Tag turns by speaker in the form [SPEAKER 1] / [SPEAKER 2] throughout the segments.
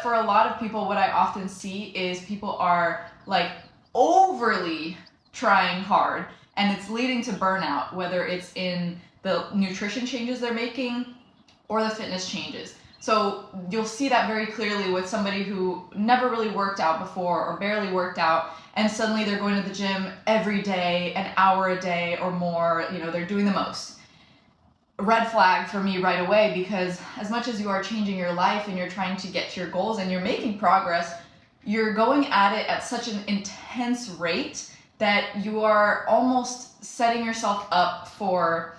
[SPEAKER 1] for a lot of people, what I often see is people are like overly trying hard, and it's leading to burnout, whether it's in the nutrition changes they're making or the fitness changes. So you'll see that very clearly with somebody who never really worked out before or barely worked out, and suddenly they're going to the gym every day, an hour a day or more, they're doing the most. Red flag for me right away, because as much as you are changing your life and you're trying to get to your goals and you're making progress, you're going at it at such an intense rate that you are almost setting yourself up for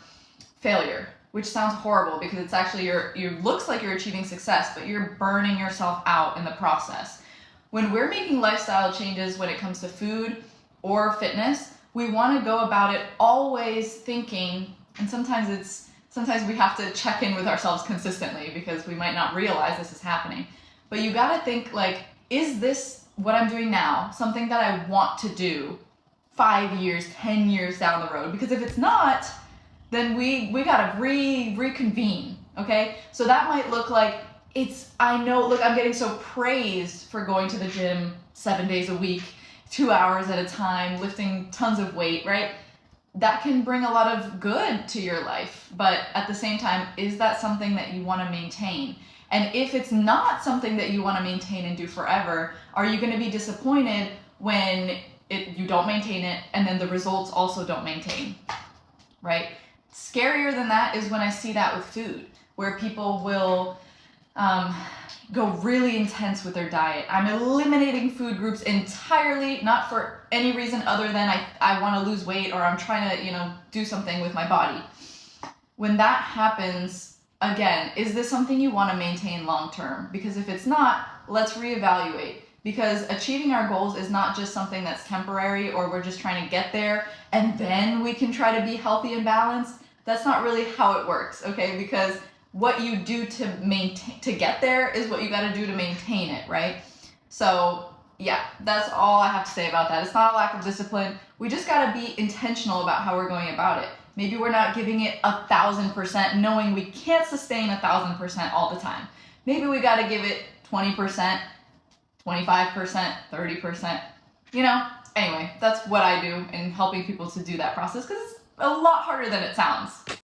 [SPEAKER 1] failure, which sounds horrible because it's actually you looks like you're achieving success, but you're burning yourself out in the process. When we're making lifestyle changes when it comes to food or fitness, we want to go about it always thinking, and sometimes we have to check in with ourselves consistently because we might not realize this is happening. But you got to think like, is this what I'm doing now something that I want to do 5 years, 10 years down the road? Because if it's not, then we gotta reconvene, okay? So that might look like I'm getting so praised for going to the gym 7 days a week, 2 hours at a time, lifting tons of weight, right? That can bring a lot of good to your life, but at the same time, is that something that you wanna maintain? And if it's not something that you wanna maintain and do forever, are you gonna be disappointed when you don't maintain it and then the results also don't maintain, right? Scarier than that is when I see that with food, where people will go really intense with their diet. I'm eliminating food groups entirely, not for any reason other than I want to lose weight or I'm trying to, do something with my body. When that happens, again, is this something you want to maintain long term? Because if it's not, let's reevaluate. Because achieving our goals is not just something that's temporary or we're just trying to get there and then we can try to be healthy and balanced. That's not really how it works, okay? Because what you do to get there is what you got to do to maintain it, right? So yeah, that's all I have to say about that. It's not a lack of discipline. We just got to be intentional about how we're going about it. Maybe we're not giving it 1,000%, knowing we can't sustain 1,000% all the time. Maybe we got to give it 20%, 25%, 30%, Anyway, that's what I do in helping people to do that process because it's a lot harder than it sounds.